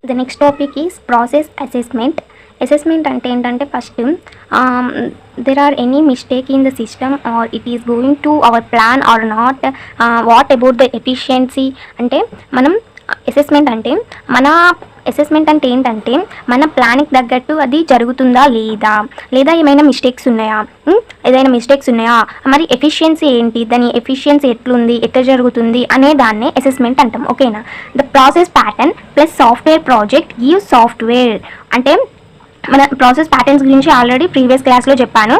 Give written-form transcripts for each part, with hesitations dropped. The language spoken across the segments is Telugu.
The next topic is process assessment. Assessment ante entante first there are any mistake in the system or it is going to our plan or not. What about the efficiency ante manam assessment ante mana assessment అంటే ఏంటంటే మన ప్లాన్కి తగ్గట్టు అది జరుగుతుందా లేదా ఏమైనా మిస్టేక్స్ ఉన్నాయా, ఏదైనా మిస్టేక్స్ ఉన్నాయా, మరి ఎఫిషియన్సీ ఏంటి, దాని ఎఫిషియన్సీ ఎట్లుంది, ఎట్లా జరుగుతుంది అనే దాన్నే అసెస్మెంట్ అంటాం. ఓకేనా. The process pattern plus software project give software అంటే మన ప్రాసెస్ ప్యాటర్న్స్ గురించి ఆల్రెడీ ప్రీవియస్ క్లాస్లో చెప్పాను.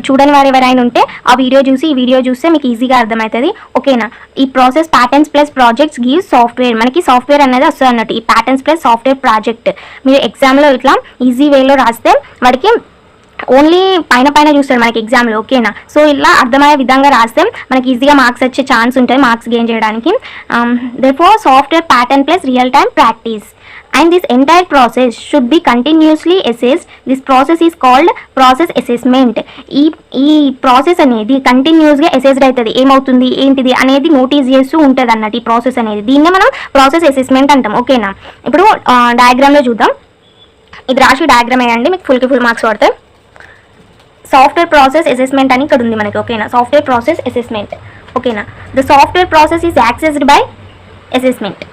చూడని వారు ఎవరైనా ఉంటే ఆ వీడియో చూసి ఈ వీడియో చూస్తే మీకు ఈజీగా అర్థమవుతుంది. ఓకేనా. ఈ process patterns plus projects give software, మనకి సాఫ్ట్వేర్ అనేది వస్తుంది అన్నట్టు. ఈ ప్యాటర్న్స్ ప్లస్ సాఫ్ట్వేర్ ప్రాజెక్ట్ మీరు ఎగ్జామ్లో ఇట్లా ఈజీ వేలో రాస్తే వాడికి ఓన్లీ పైన చూస్తారు మనకి ఎగ్జామ్లో. ఓకేనా. సో ఇలా అర్థమయ్యే విధంగా రాస్తే మనకి ఈజీగా మార్క్స్ వచ్చే ఛాన్స్ ఉంటుంది, మార్క్స్ గెయిన్ చేయడానికి. Therefore software pattern plus real time practice and this entire process should be continuously assessed. This process is called process assessment. ఈ ప్రాసెస్ అనేది కంటిన్యూస్గా అసెస్డ్ అవుతుంది, ఏమవుతుంది ఏంటిది అనేది నోటీస్ చేస్తూ ఉంటుంది అన్నట్టు ఈ ప్రాసెస్ అనేది. దీన్నే మనం ప్రాసెస్ అసెస్మెంట్ అంటాం. ఓకేనా. ఇప్పుడు డయాగ్రామ్లో చూద్దాం. ఇది రాసి డయాగ్రామ్ వేయండి, మీకు ఫుల్ మార్క్స్ పడతాయి. సాఫ్ట్వేర్ ప్రాసెస్ అసెస్మెంట్ అని ఇక్కడ ఉంది మనకి. ఓకేనా. Software process assessment. ఓకేనా. The software process is accessed by assessment.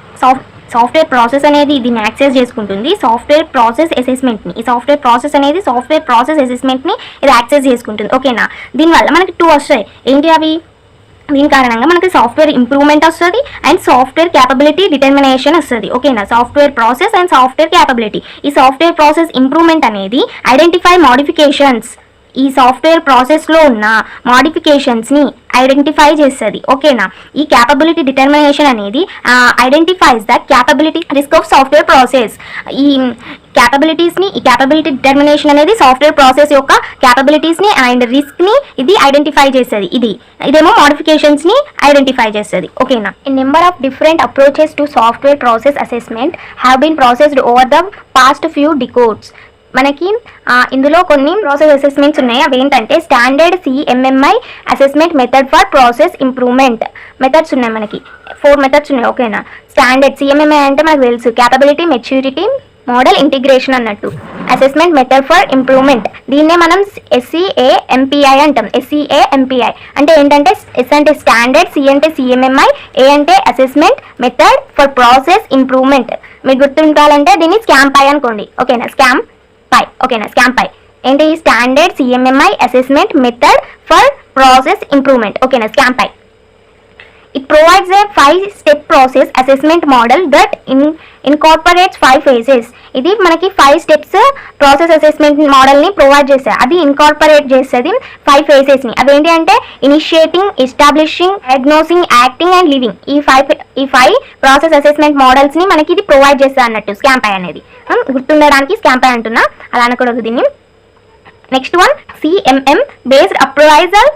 Software process అనేది దీన్ని యాక్సెస్ చేసుకుంటుంది, సాఫ్ట్వేర్ ప్రాసెస్ అసెస్మెంట్ని. ఈ సాఫ్ట్వేర్ ప్రాసెస్ అనేది సాఫ్ట్వేర్ ప్రాసెస్ అసెస్మెంట్ని ఇది యాక్సెస్ చేసుకుంటుంది. ఓకేనా. దీనివల్ల మనకి 2 వస్తాయి. ఏంటి అవి? దీని కారణంగా మనకి సాఫ్ట్వేర్ ఇంప్రూవ్మెంట్ వస్తుంది అండ్ సాఫ్ట్వేర్ క్యాపబిలిటీ డిటర్మినేషన్ వస్తుంది. ఓకేనా. Software process and software capability. ఈ సాఫ్ట్వేర్ ప్రాసెస్ ఇంప్రూవ్మెంట్ అనేది ఐడెంటిఫై మోడిఫికేషన్స్, ఈ సాఫ్ట్వేర్ ప్రాసెస్లో ఉన్న మోడిఫికేషన్స్ని ఐడెంటిఫై చేస్తుంది. ఓకేనా. ఈ క్యాపబిలిటీ డిటర్మినేషన్ అనేది identifies the capability risk of software process. ఈ క్యాపబిలిటీ డిటర్మినేషన్ అనేది సాఫ్ట్వేర్ ప్రాసెస్ యొక్క క్యాపబిలిటీస్ని అండ్ రిస్క్ని ఇది ఐడెంటిఫై చేస్తుంది. ఇదేమో మోడిఫికేషన్స్ని ఐడెంటిఫై చేస్తుంది. ఓకేనా. Number of different approaches to software process assessment have been processed over the past few decades. మనకి ఇందులో కొన్ని ప్రాసెస్ అసెస్మెంట్స్ ఉన్నాయి. అవి ఏంటంటే standard CMMI assessment method for process improvement. Methods ఉన్నాయి మనకి 4 మెథడ్స్ ఉన్నాయి. ఓకేనా. స్టాండర్డ్ CMMI అంటే మనకు తెలుసు, క్యాపబిలిటీ మెచ్యూరిటీ మోడల్ ఇంటిగ్రేషన్ అన్నట్టు. అసెస్మెంట్ మెథడ్ ఫర్ ఇంప్రూవ్మెంట్ దీన్నే మనం SCAMPI అంటాం. SCAMPI అంటే ఏంటంటే S అంటే స్టాండర్డ్, C అంటే CMMI, A అంటే assessment method for process improvement. మీకు గుర్తుంటాలంటే దీన్ని స్కాంపై అనుకోండి. ఓకేనా. ఓకేనా. స్కాంపై ఏంటి? Standard CMMI assessment method for process improvement. ఓకేనా. స్కాంపై. It provides a 5-step process assessment model that incorporates 5 phases. ఇది మనకి 5 స్టెప్స్ ప్రాసెస్ అసెస్మెంట్ మోడల్ని ప్రొవైడ్ చేస్తుంది. అది ఇన్కార్పొరేట్ చేస్తుంది 5 ఫేజెస్ని. అవేంటి అంటే initiating, establishing, diagnosing, acting and living. ఈ 5 ప్రాసెస్ అసెస్మెంట్ మోడల్స్ని మనకి ఇది ప్రొవైడ్ చేస్తుంది అన్నట్టు స్కాంపై అనేది. గుర్తుండడానికి స్కాంపై అంటున్నా, అలా అనకూడదు దీన్ని. Next one CMM based appraisal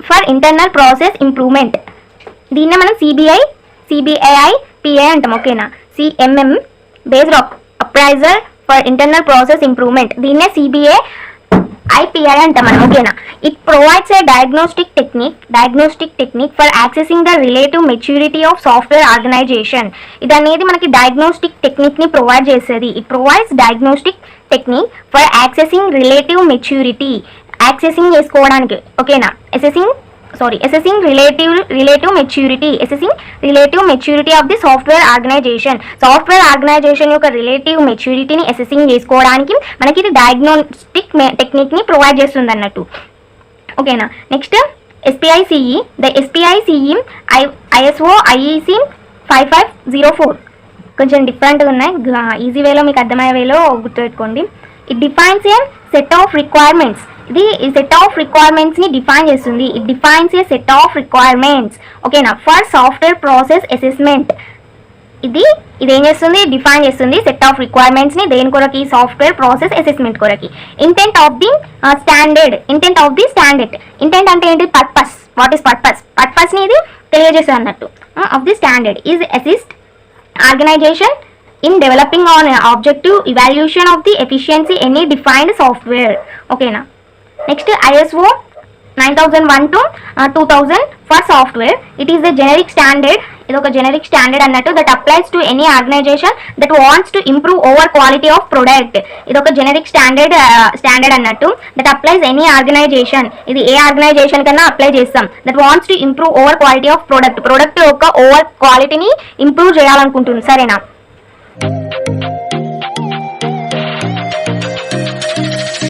for internal process improvement. దీన్నే మనం CBI PI అంటాం. ఓకేనా. CMM based appraisal for internal process improvement దీన్నే CBI PI అంటాం మనం. ఓకేనా. It provides a diagnostic technique for accessing the relative maturity of software organization. ఇది అనేది మనకి డయాగ్నోస్టిక్ టెక్నిక్ని ప్రొవైడ్ చేస్తుంది. It provides diagnostic technique for accessing relative maturity, accessing చేసుకోవడానికి. ఓకేనా. assessing relative maturity of the software organization. Software organisation యొక్క రిలేటివ్ మెచ్యూరిటీని అసెసింగ్ చేసుకోవడానికి మనకి ఇది డయాగ్నోస్టిక్ టెక్నిక్ని ప్రొవైడ్ చేస్తుంది అన్నట్టు. ఓకేనా. Next SPI CE. The SPI CE ISO IEC 5504 కొంచెం డిఫరెంట్గా ఉన్నాయి. ఈజీ వేలో మీకు అర్థమయ్యే వేలో గుర్తుపెట్టుకోండి. It defines a set of requirements. ఇది సెట్ ఆఫ్ రిక్వైర్మెంట్స్ని డిఫైన్ చేస్తుంది. It defines a set of requirements. ఓకేనా. ఫర్ సాఫ్ట్వేర్ ప్రాసెస్ అసెస్మెంట్ ఇది ఏం చేస్తుంది? డిఫైన్ చేస్తుంది సెట్ ఆఫ్ రిక్వైర్మెంట్స్ని. దేని కొరకి? సాఫ్ట్వేర్ ప్రాసెస్ అసెస్మెంట్ కొరకి. Intent of the standard. Intent అంటే ఏంటి? పర్పస్. వాట్ ఈస్ పర్పస్ని ఇది తెలియజేస్తుంది అన్నట్టు. Of the standard is assist organization in developing on objective evaluation of the efficiency any defined software. ఓకేనా. Next ISO 9001 to 2000 for software. It is a generic standard. ఇది ఒక జెనరిక్ స్టాండర్డ్ అన్నట్టు that applies to any organization that wants to improve over quality of product. ఇది ఒక జెనరిక్ స్టాండర్డ్ అన్నట్టు దట్ అప్లైస్ ఎనీ ఆర్గనైజేషన్. ఇది ఏ ఆర్గనైజేషన్ కన్నా అప్లై చేస్తాం. That wants to improve over quality of product యొక్క ఓవర్ క్వాలిటీని ఇంప్రూవ్ చేయాలనుకుంటుంది. సరేనా?